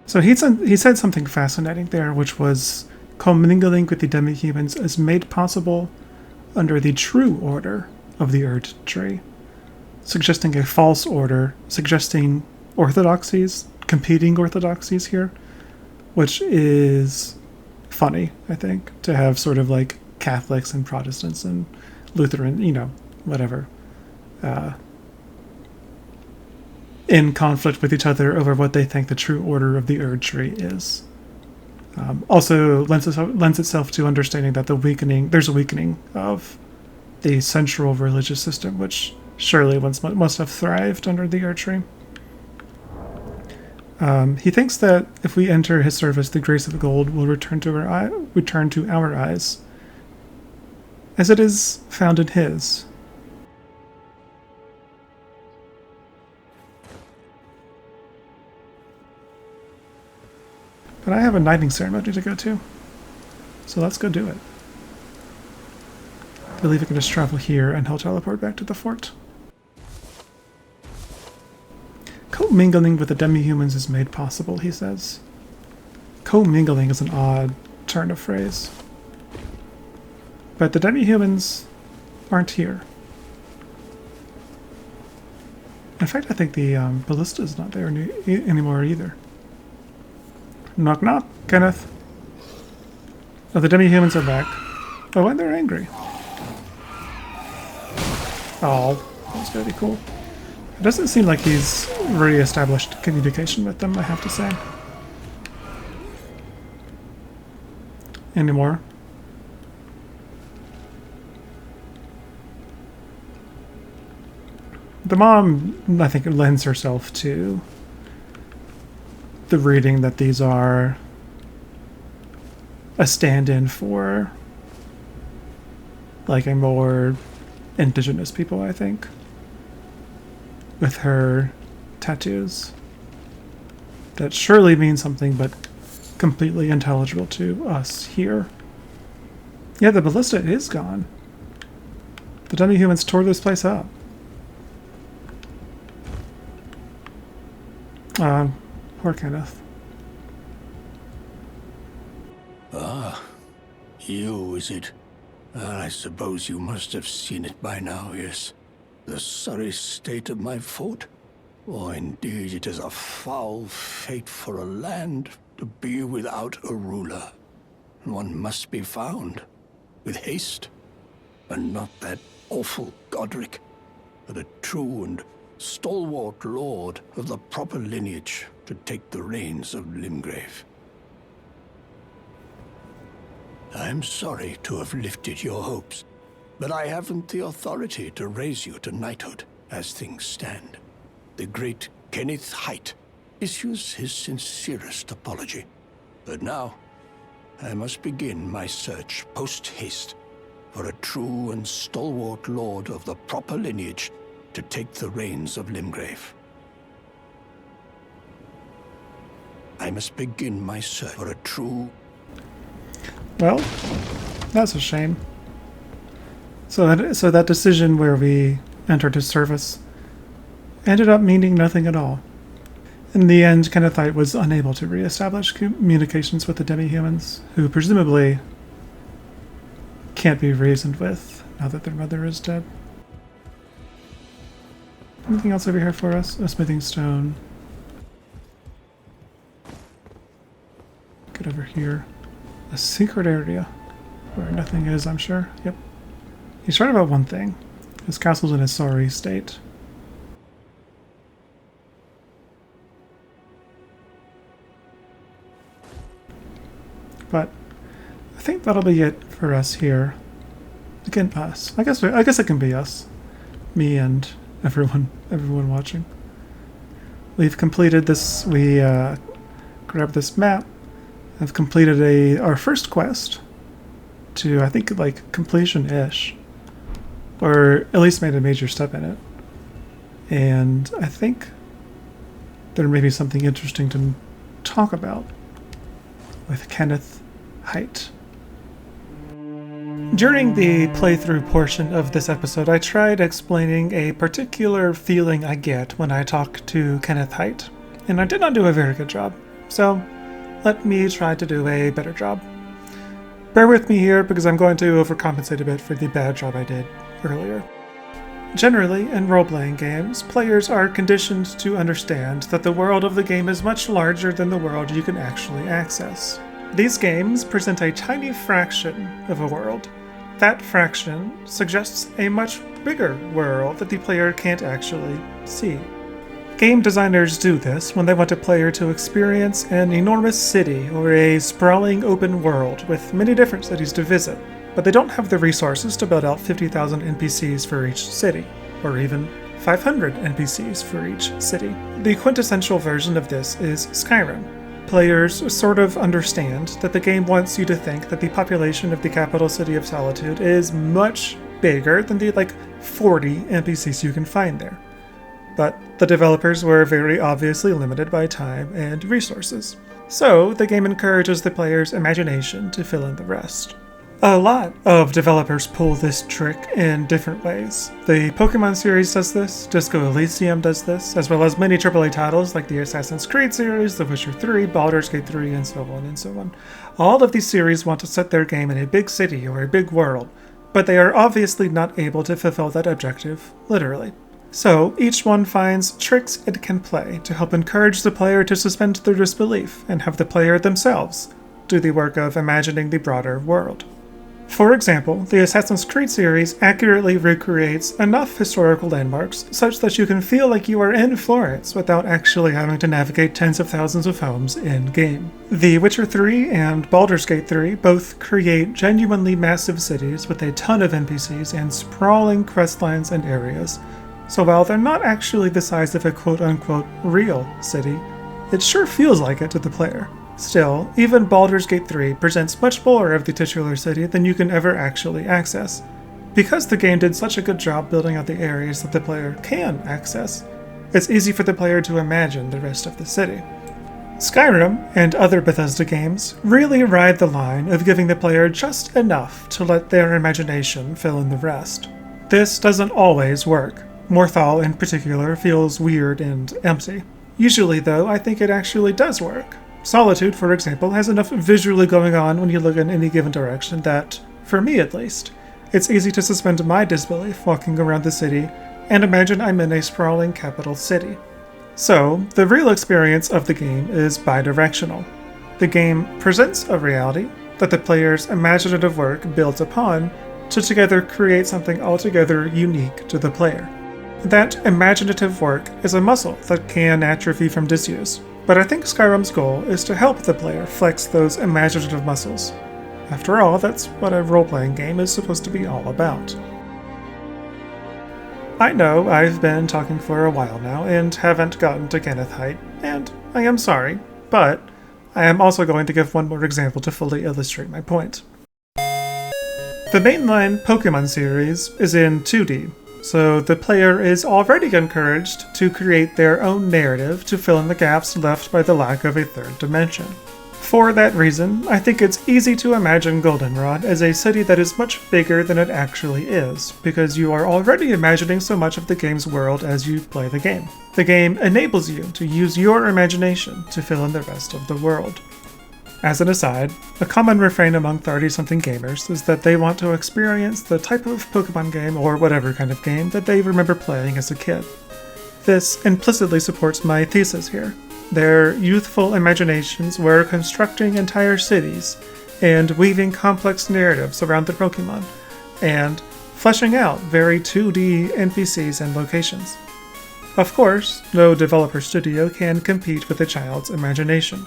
So he said something fascinating there, which was commingling with the demi-humans is made possible under the true order of the Erdtree, suggesting a false order, suggesting orthodoxies, competing orthodoxies here, which is funny, I think, to have sort of like Catholics and Protestants and Lutheran, whatever, in conflict with each other over what they think the true order of the Erdtree is. Also lends itself to understanding that there's a weakening of the central religious system, which surely once must have thrived under the Erdtree. He thinks that if we enter his service, the grace of gold will return to our eyes, as it is found in his. But I have a knighting ceremony to go to, so let's go do it. I believe I can just travel here and he'll teleport back to the fort. Co-mingling with the demi-humans is made possible, he says. Co-mingling is an odd turn of phrase. But the demi-humans aren't here. In fact, I think the ballista is not there anymore either. Knock knock, Kenneth. Oh, the demi-humans are back. Oh, and they're angry. Oh, that's gonna be cool. It doesn't seem like he's re-established communication with them, I have to say. Anymore. The mom, I think, lends herself to the reading that these are a stand-in for like a more indigenous people, I think, with her tattoos that surely mean something but completely intelligible to us here. Yeah, the ballista is gone. The demi-humans tore this place up. Poor Kenneth. Ah, you, is it? I suppose you must have seen it by now, yes. The sorry state of my fort? Oh, indeed, it is a foul fate for a land to be without a ruler. One must be found, with haste, and not that awful Godric, but a true and stalwart lord of the proper lineage to take the reins of Limgrave. I'm sorry to have lifted your hopes, but I haven't the authority to raise you to knighthood as things stand. The great Kenneth Haight issues his sincerest apology. But now, I must begin my search post-haste for a true and stalwart lord of the proper lineage to take the reins of Limgrave. I must begin my search for a true... Well, that's a shame. So that decision where we entered his service ended up meaning nothing at all. In the end, Kenneth Haight was unable to re-establish communications with the demi-humans, who presumably can't be reasoned with now that their mother is dead. Anything else over here for us? A smithing stone. Get over here. A secret area where nothing is, I'm sure. Yep. He's right about one thing. His castle's in a sorry state. But I think that'll be it for us here. Again, us. I guess it can be us. Me and everyone watching. we've completed this. We grabbed this map. I've completed our first quest to, I think, like completion-ish, or at least made a major step in it. And I think there may be something interesting to talk about with Kenneth Haight. During the playthrough portion of this episode, I tried explaining a particular feeling I get when I talk to Kenneth Haight, and I did not do a very good job, so let me try to do a better job. Bear with me here because I'm going to overcompensate a bit for the bad job I did earlier. Generally, in role-playing games, players are conditioned to understand that the world of the game is much larger than the world you can actually access. These games present a tiny fraction of a world. That fraction suggests a much bigger world that the player can't actually see. Game designers do this when they want a player to experience an enormous city or a sprawling open world with many different cities to visit, but they don't have the resources to build out 50,000 NPCs for each city, or even 500 NPCs for each city. The quintessential version of this is Skyrim. Players sort of understand that the game wants you to think that the population of the capital city of Solitude is much bigger than the 40 NPCs you can find there. But the developers were very obviously limited by time and resources. So the game encourages the player's imagination to fill in the rest. A lot of developers pull this trick in different ways. The Pokemon series does this, Disco Elysium does this, as well as many AAA titles like the Assassin's Creed series, The Witcher 3, Baldur's Gate 3, and so on and so on. All of these series want to set their game in a big city or a big world, but they are obviously not able to fulfill that objective, literally. So, each one finds tricks it can play to help encourage the player to suspend their disbelief and have the player themselves do the work of imagining the broader world. For example, the Assassin's Creed series accurately recreates enough historical landmarks such that you can feel like you are in Florence without actually having to navigate tens of thousands of homes in-game. The Witcher 3 and Baldur's Gate 3 both create genuinely massive cities with a ton of NPCs and sprawling questlines and areas. So while they're not actually the size of a quote-unquote real city, it sure feels like it to the player. Still, even Baldur's Gate 3 presents much more of the titular city than you can ever actually access. Because the game did such a good job building out the areas that the player can access, it's easy for the player to imagine the rest of the city. Skyrim and other Bethesda games really ride the line of giving the player just enough to let their imagination fill in the rest. This doesn't always work. Morthal in particular feels weird and empty. Usually though, I think it actually does work. Solitude, for example, has enough visually going on when you look in any given direction that, for me at least, it's easy to suspend my disbelief walking around the city and imagine I'm in a sprawling capital city. So, the real experience of the game is bidirectional. The game presents a reality that the player's imaginative work builds upon to together create something altogether unique to the player. That imaginative work is a muscle that can atrophy from disuse, but I think Skyrim's goal is to help the player flex those imaginative muscles. After all, that's what a role-playing game is supposed to be all about. I know I've been talking for a while now and haven't gotten to Kenneth Haight, and I am sorry, but I am also going to give one more example to fully illustrate my point. The mainline Pokemon series is in 2D, so the player is already encouraged to create their own narrative to fill in the gaps left by the lack of a third dimension. For that reason, I think it's easy to imagine Goldenrod as a city that is much bigger than it actually is, because you are already imagining so much of the game's world as you play the game. The game enables you to use your imagination to fill in the rest of the world. As an aside, a common refrain among 30-something gamers is that they want to experience the type of Pokemon game or whatever kind of game that they remember playing as a kid. This implicitly supports my thesis here. Their youthful imaginations were constructing entire cities and weaving complex narratives around their Pokemon, and fleshing out very 2D NPCs and locations. Of course, no developer studio can compete with a child's imagination.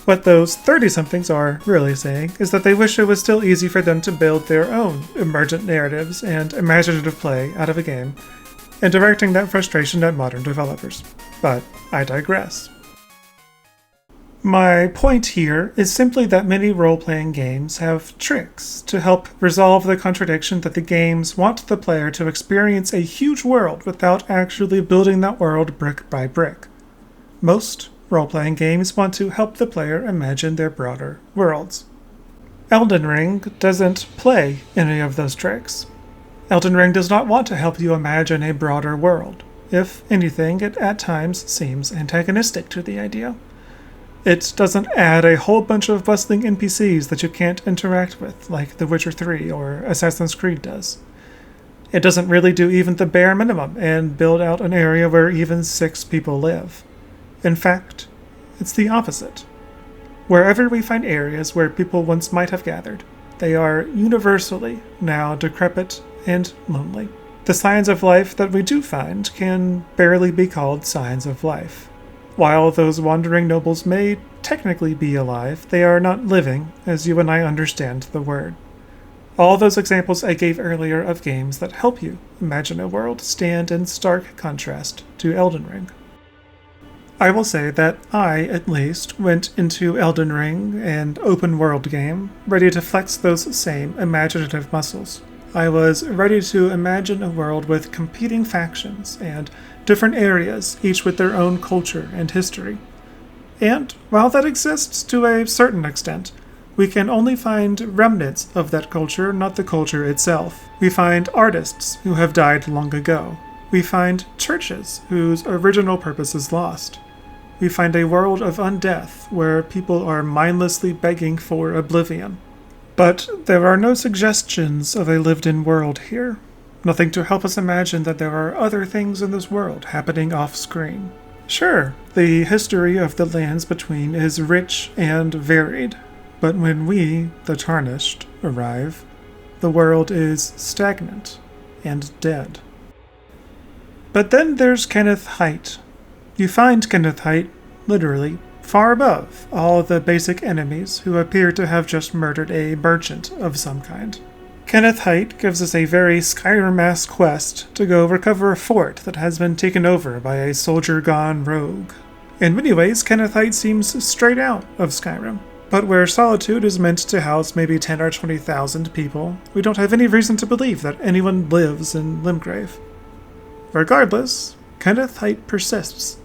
What those 30-somethings are really saying is that they wish it was still easy for them to build their own emergent narratives and imaginative play out of a game, and directing that frustration at modern developers. But I digress. My point here is simply that many role-playing games have tricks to help resolve the contradiction that the games want the player to experience a huge world without actually building that world brick by brick. Most role-playing games want to help the player imagine their broader worlds. Elden Ring doesn't play any of those tricks. Elden Ring does not want to help you imagine a broader world. If anything, it at times seems antagonistic to the idea. It doesn't add a whole bunch of bustling NPCs that you can't interact with, like The Witcher 3 or Assassin's Creed does. It doesn't really do even the bare minimum and build out an area where even 6 people live. In fact, it's the opposite. Wherever we find areas where people once might have gathered, they are universally now decrepit and lonely. The signs of life that we do find can barely be called signs of life. While those wandering nobles may technically be alive, they are not living as you and I understand the word. All those examples I gave earlier of games that help you imagine a world stand in stark contrast to Elden Ring. I will say that I, at least, went into Elden Ring, an open-world game, ready to flex those same imaginative muscles. I was ready to imagine a world with competing factions and different areas, each with their own culture and history. And while that exists to a certain extent, we can only find remnants of that culture, not the culture itself. We find artists who have died long ago. We find churches whose original purpose is lost. We find a world of undeath where people are mindlessly begging for oblivion. But there are no suggestions of a lived-in world here. Nothing to help us imagine that there are other things in this world happening off-screen. Sure, the history of the lands between is rich and varied, but when we, the Tarnished, arrive, the world is stagnant and dead. But then there's Kenneth Haight. You find Kenneth Haight, literally, far above all the basic enemies who appear to have just murdered a merchant of some kind. Kenneth Haight gives us a very Skyrim-esque quest to go recover a fort that has been taken over by a soldier-gone rogue. In many ways, Kenneth Haight seems straight out of Skyrim. But where Solitude is meant to house maybe 10 or 20,000 people, we don't have any reason to believe that anyone lives in Limgrave. Regardless, Kenneth Haight persists.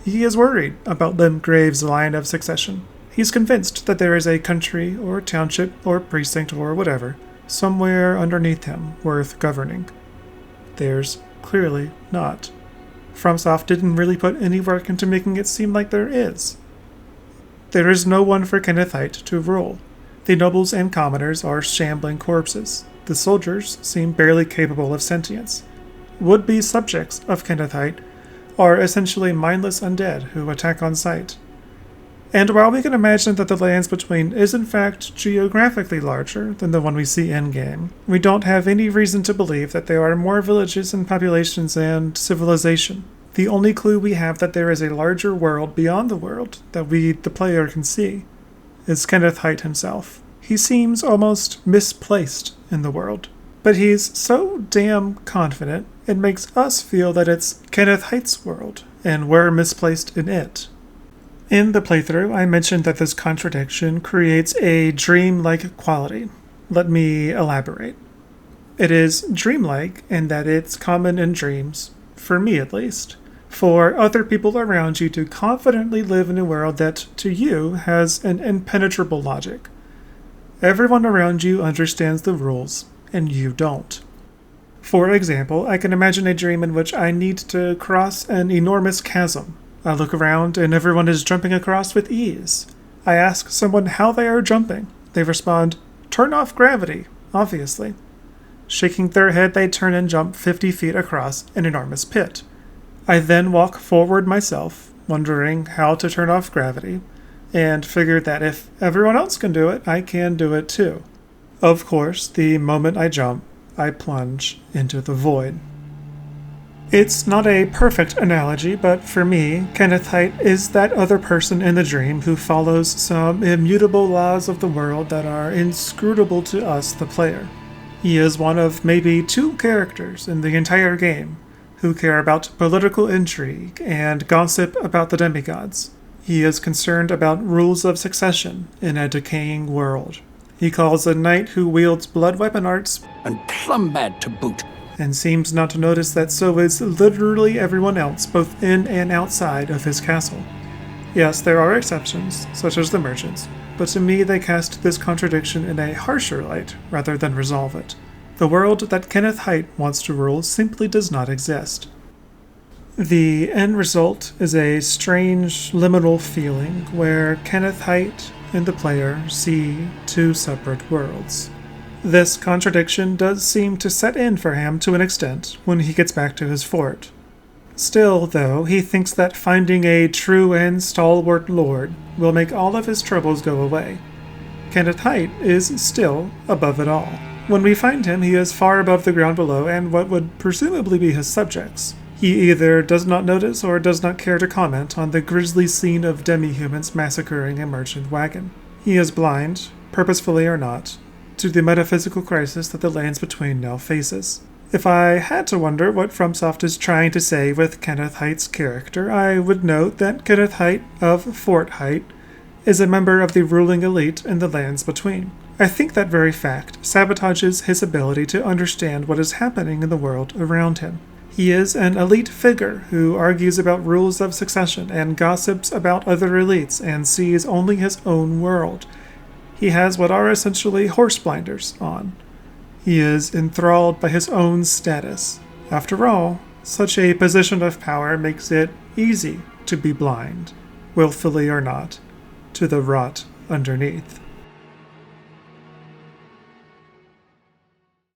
He is worried about Limgrave's line of succession. He's convinced that there is a country or township or precinct or whatever somewhere underneath him worth governing. There's clearly not. FromSoft didn't really put any work into making it seem like there is. There is no one for Kenneth Haight to rule. The nobles and commoners are shambling corpses. The soldiers seem barely capable of sentience. Would-be subjects of Kenneth Haight are essentially mindless undead who attack on sight. And while we can imagine that the lands between is in fact geographically larger than the one we see in-game, we don't have any reason to believe that there are more villages and populations and civilization. The only clue we have that there is a larger world beyond the world that we, the player, can see, is Kenneth Haight himself. He seems almost misplaced in the world, but he's so damn confident it makes us feel that it's Kenneth Haight's world, and we're misplaced in it. In the playthrough, I mentioned that this contradiction creates a dreamlike quality. Let me elaborate. It is dreamlike in that it's common in dreams, for me at least, for other people around you to confidently live in a world that, to you, has an impenetrable logic. Everyone around you understands the rules, and you don't. For example, I can imagine a dream in which I need to cross an enormous chasm. I look around and everyone is jumping across with ease. I ask someone how they are jumping. They respond, "Turn off gravity," obviously. Shaking their head, they turn and jump 50 feet across an enormous pit. I then walk forward myself, wondering how to turn off gravity, and figure that if everyone else can do it, I can do it too. Of course, the moment I jump, I plunge into the void. It's not a perfect analogy, but for me, Kenneth Haight is that other person in the dream who follows some immutable laws of the world that are inscrutable to us, the player. He is one of maybe 2 characters in the entire game who care about political intrigue and gossip about the demigods. He is concerned about rules of succession in a decaying world. He calls a knight who wields blood weapon arts And plumb mad to boot. and seems not to notice that so is literally everyone else, both in and outside of his castle. Yes, there are exceptions, such as the merchants, but to me they cast this contradiction in a harsher light rather than resolve it. The world that Kenneth Haight wants to rule simply does not exist. The end result is a strange liminal feeling where Kenneth Haight and the player see two separate worlds. This contradiction does seem to set in for him to an extent when he gets back to his fort. Still, though, he thinks that finding a true and stalwart lord will make all of his troubles go away. Kenneth Haight is still above it all. When we find him, he is far above the ground below and what would presumably be his subjects. He either does not notice or does not care to comment on the grisly scene of demi-humans massacring a merchant wagon. He is blind, purposefully or not, to the metaphysical crisis that the Lands Between now faces. If I had to wonder what FromSoft is trying to say with Kenneth Haight's character, I would note that Kenneth Haight of Fort Haight is a member of the ruling elite in the Lands Between. I think that very fact sabotages his ability to understand what is happening in the world around him. He is an elite figure who argues about rules of succession and gossips about other elites and sees only his own world. He has what are essentially horse blinders on. He is enthralled by his own status. After all, such a position of power makes it easy to be blind, willfully or not, to the rot underneath.